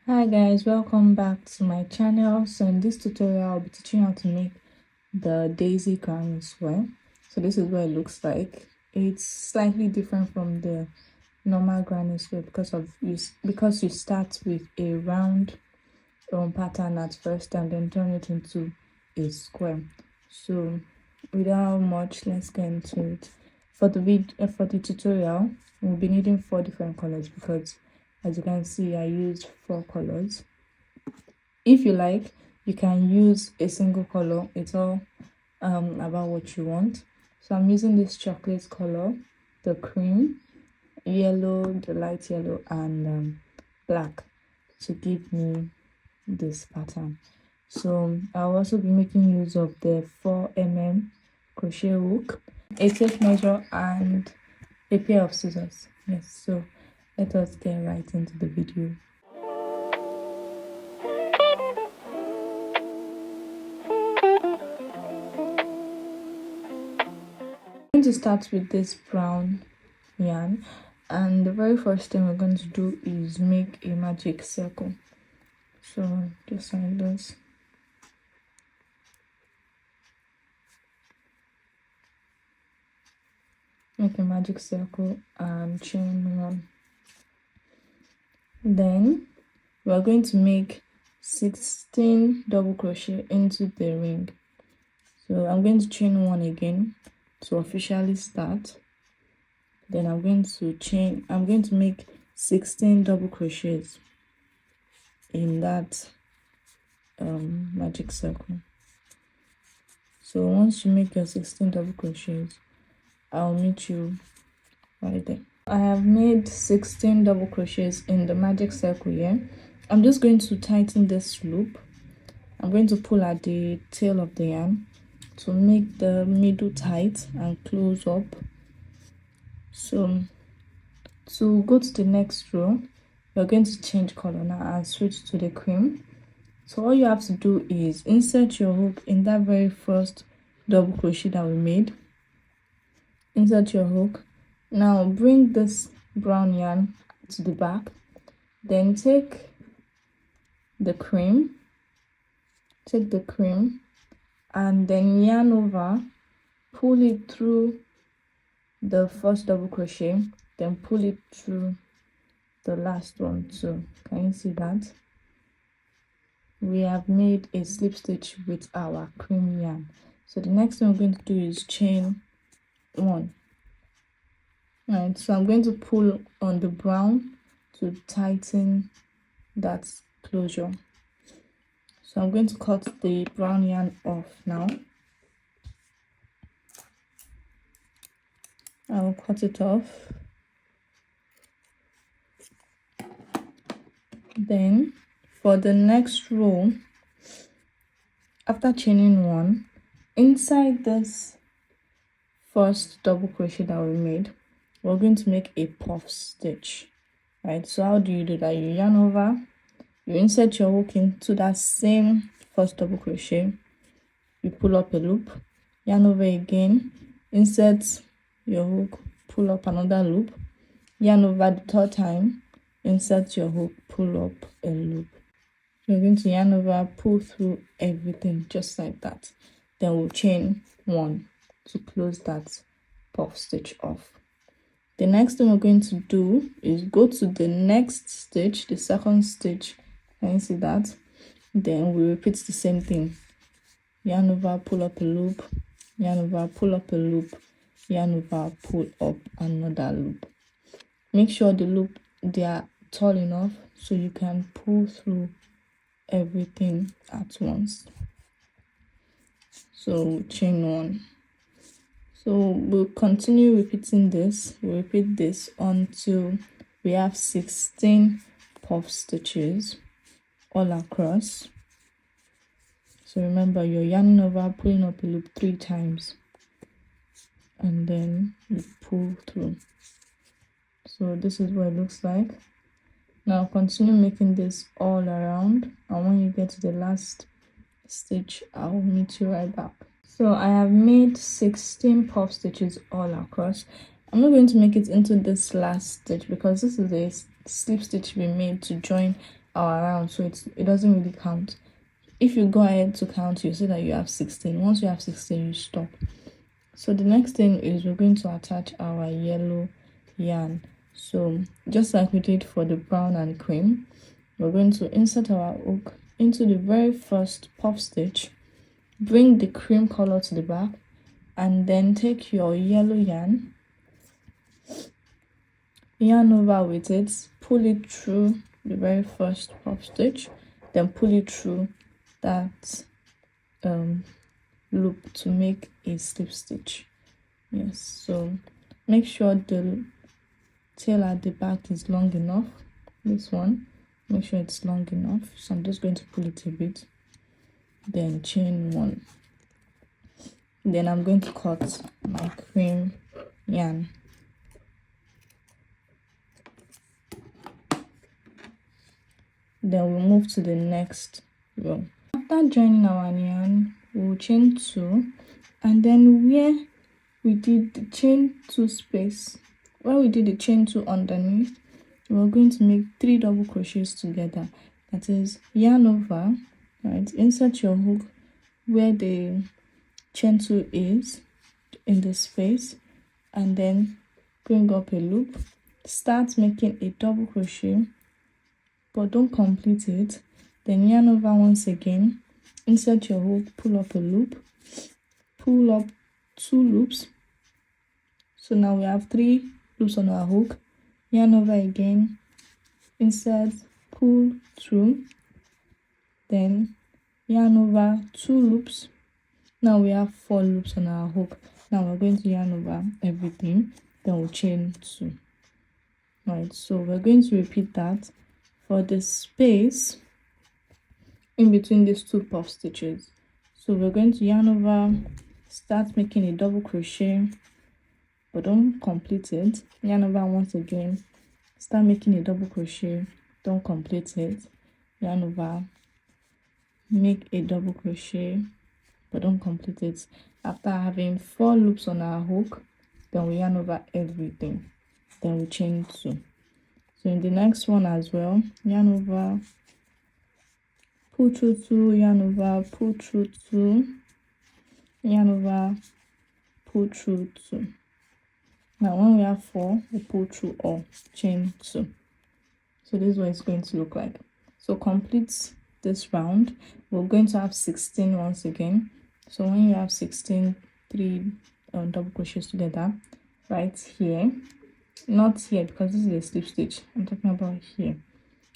Hi guys, welcome back to my channel. So in this tutorial I'll be teaching you how to make the daisy crown square. So this is what it looks like. It's slightly different from the normal granny square because you start with a round pattern at first and then turn it into a square. So without much, let's get into it. For the tutorial, we'll be needing 4 different colors because as you can see I used 4 colors. If you like, you can use a single color. It's all about what you want. So I'm using this chocolate color, the cream, yellow, the light yellow, and black to give me this pattern. So I'll also be making use of the 4mm crochet hook, a tape measure, and a pair of scissors. Yes, so let us get right into the video. I'm going to start with this brown yarn, and the very first thing we're going to do is make a magic circle. So just like this. Make a magic circle and chain 1. Then we're going to make 16 double crochet into the ring. So I'm going to chain 1 again to officially start. Then I'm going to make 16 double crochets in that magic circle. So once you make your 16 double crochets, I'll meet you right there. I have made 16 double crochets in the magic circle here. I'm just going to tighten this loop. I'm going to pull at the tail of the yarn to make the middle tight and close up. So to go to the next row, we're going to change color now and switch to the cream. So all you have to do is insert your hook in that very first double crochet that we made. Insert your hook. Now bring this brown yarn to the back, then take the cream and then yarn over, pull it through the first double crochet, then pull it through the last one too. Can you see that? We have made a slip stitch with our cream yarn. So the next thing we're going to do is chain 1. Right, so I'm going to pull on the brown to tighten that closure. So I'm going to cut the brown yarn off now. I'll cut it off. Then for the next row, after chaining 1, inside this first double crochet that we made, we're going to make a puff stitch. Right, so how do you do that? You yarn over, you insert your hook into that same first double crochet, you pull up a loop, yarn over again, insert your hook, pull up another loop, yarn over the 3rd time, insert your hook, pull up a loop. You're going to yarn over, pull through everything just like that. Then we'll chain 1 to close that puff stitch off. The next thing we're going to do is go to the next stitch, the 2nd stitch. Can you see that? Then we repeat the same thing. Yarn over, pull up a loop, yarn over, pull up a loop, yarn over, pull up another loop. Make sure they are tall enough so you can pull through everything at once. So chain 1. So we'll continue repeating this. We'll repeat this until we have 16 puff stitches all across. So remember, you're yarning over, pulling up a loop 3 times, and then you pull through. So this is what it looks like. Now continue making this all around, and when you get to the last stitch, I'll meet you right back. So I have made 16 puff stitches all across. I'm not going to make it into this last stitch because this is a slip stitch we made to join our round, so it doesn't really count. If you go ahead to count, you see that you have 16. Once you have 16, you stop. So the next thing is we're going to attach our yellow yarn. So just like we did for the brown and cream, we're going to insert our hook into the very first puff stitch, bring the cream color to the back, and then take your yellow yarn over with it, pull it through the very first puff stitch, then pull it through that loop to make a slip stitch. Yes, so make sure the tail at the back is long enough. This one, make sure it's long enough. So I'm just going to pull it a bit, then chain 1. Then I'm going to cut my cream yarn. Then we'll move to the next row. After joining our yarn, we'll chain 2, and then where we did the chain 2 space, where we did the chain 2 underneath, we're going to make 3 double crochets together. That is, yarn over, right, insert your hook where the chain 2 is in the space, and then bring up a loop, start making a double crochet, but don't complete it. Then yarn over once again, insert your hook, pull up a loop, pull up 2 loops. So now we have 3 loops on our hook, yarn over again, insert, pull through, then yarn over 2 loops. Now we have 4 loops on our hook. Now we're going to yarn over everything, then we'll chain 2. Right, so we're going to repeat that for the space in between these 2 puff stitches. So we're going to yarn over, start making a double crochet, but don't complete it. Yarn over once again, start making a double crochet, don't complete it. Yarn over, make a double crochet, but don't complete it. After having 4 loops on our hook, then we yarn over everything, then we chain 2. So in the next one as well, yarn over, pull through 2, yarn over, pull through 2, yarn over, pull through 2. Now when we have 4, we pull through all, chain 2. So this is what it's going to look like. So complete this round. We're going to have 16 once again. So when you have 16, 3 double crochets together, right here, not here because this is a slip stitch, I'm talking about here.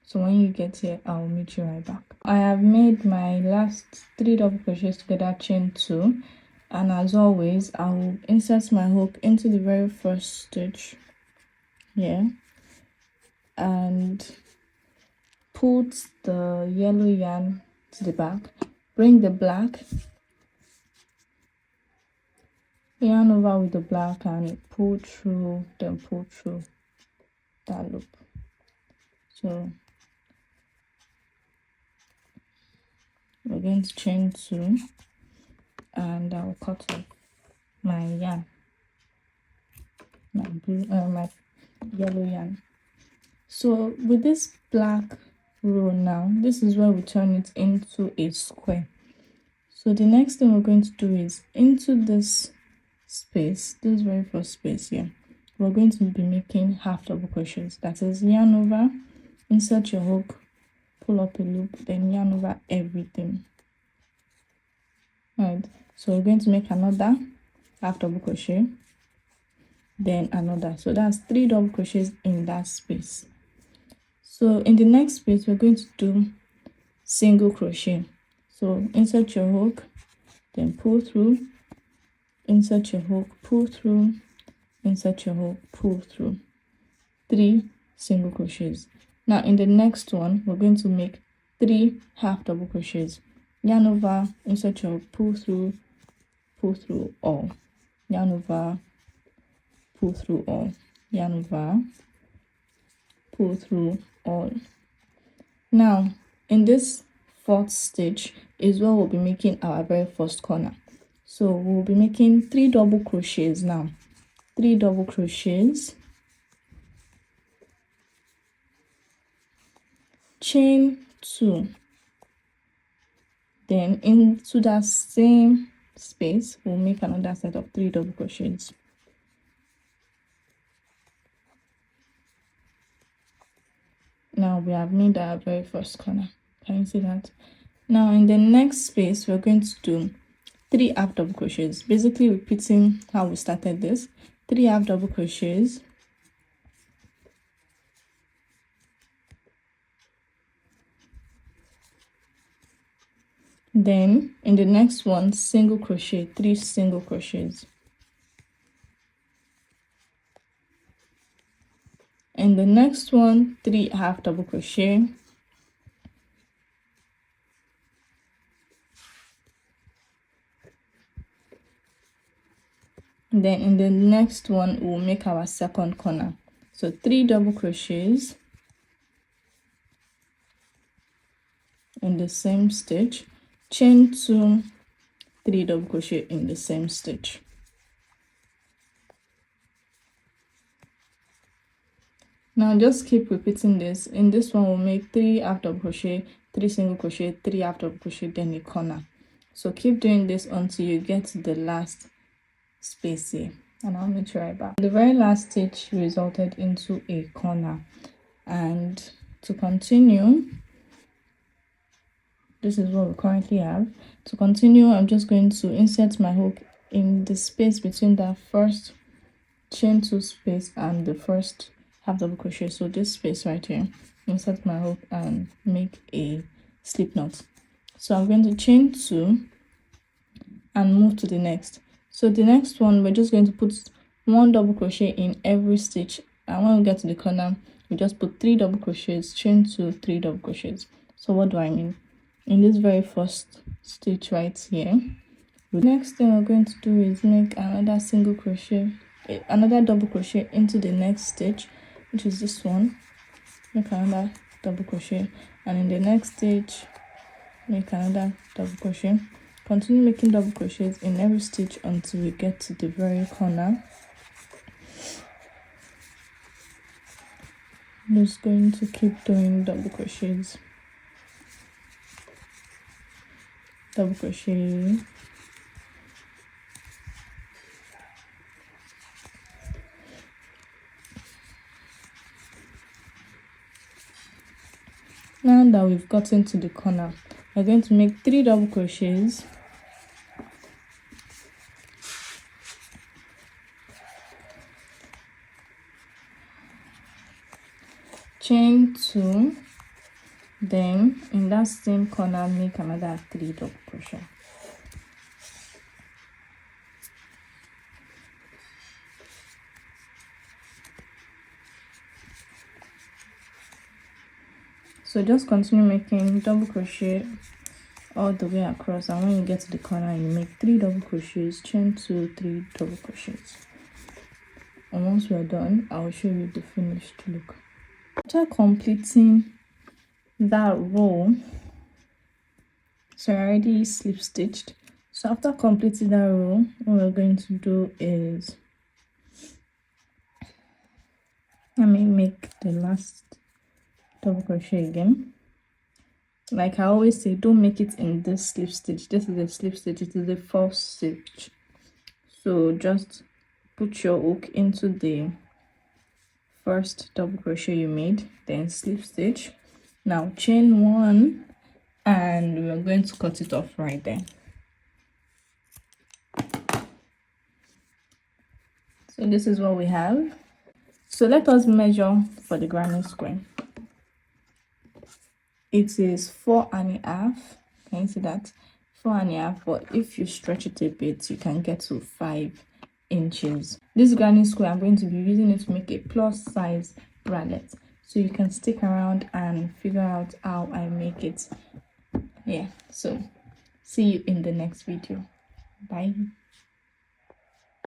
So when you get here, I'll meet you right back. I have made my last 3 double crochets together, chain 2, and as always, I will insert my hook into the very first stitch here and put the yellow yarn to the back, bring the black, yarn over with the black, and pull through, then pull through that loop. So we're going to chain 2, and I'll cut off my yarn, my yellow yarn. So with this black row now, this is where we turn it into a square. So the next thing we're going to do is into this space, this very first space here, we're going to be making half double crochets. That is, yarn over, insert your hook, pull up a loop, then yarn over everything. Right, so we're going to make another half double crochet, then another. So that's 3 double crochets in that space. So in the next space, we're going to do single crochet. So insert your hook, then pull through, insert your hook, pull through, insert your hook, pull through. 3 single crochets. Now in the next one, we're going to make 3 half double crochets. Yarn over, insert your hook, pull through all, yarn over, pull through all, yarn over, pull through all. Now in this 4th stitch is where we'll be making our very first corner. So we'll be making 3 double crochets now. 3 double crochets, chain 2, then into that same space we'll make another set of 3 double crochets. Now we have made our very first corner. Can you see that? Now in the next space we're going to do 3 half double crochets, basically repeating how we started this. 3 half double crochets, then in the next one single crochet, 3 single crochets. In the next one 3 half double crochet, then in the next one we'll make our second corner. So 3 double crochets in the same stitch, chain 2, 3 double crochet in the same stitch. Now just keep repeating this. In this one we'll make 3 half double crochet, 3 single crochet, 3 half double crochet, then a corner. So keep doing this until you get to the last space here, and I'll meet you right back. The very last stitch resulted into a corner, and to continue, this is what we currently have. To continue, I'm just going to insert my hook in the space between the first chain 2 space and the first half double crochet. So this space right here, insert my hook and make a slip knot. So I'm going to chain 2 and move to the next. So the next one we're just going to put 1 double crochet in every stitch, and when we get to the corner we just put 3 double crochets, chain 2, 3 double crochets. So what do I mean? In this very first stitch right here, the next thing we're going to do is make another single crochet, another double crochet into the next stitch, which is this one. Make another double crochet, and in the next stitch make another double crochet. Continue making double crochets in every stitch until we get to the very corner. I'm just going to keep doing double crochets, double crochet, now that we've gotten to the corner, we're going to make 3 double crochets, chain 2, then in that same corner make another 3 double crochet. So just continue making double crochet all the way across, and when you get to the corner you make 3 double crochets, chain 2, 3 double crochets. And once we're done, I'll show you the finished look. After completing that row, so I already slip stitched. So after completing that row, what we're going to do is, let me make the last double crochet again. Like I always say, don't make it in this slip stitch. This is a slip stitch, it is a false stitch. So just put your hook into the first double crochet you made, then slip stitch. Now chain 1, and we're going to cut it off right there. So this is what we have. So let us measure for the granny square. It is 4.5. Can you see that? 4.5, but if you stretch it a bit you can get to 5 inches. This granny square, I'm going to be using it to make a plus size bralette, so you can stick around and figure out how I make it. Yeah, so see you in the next video. Bye.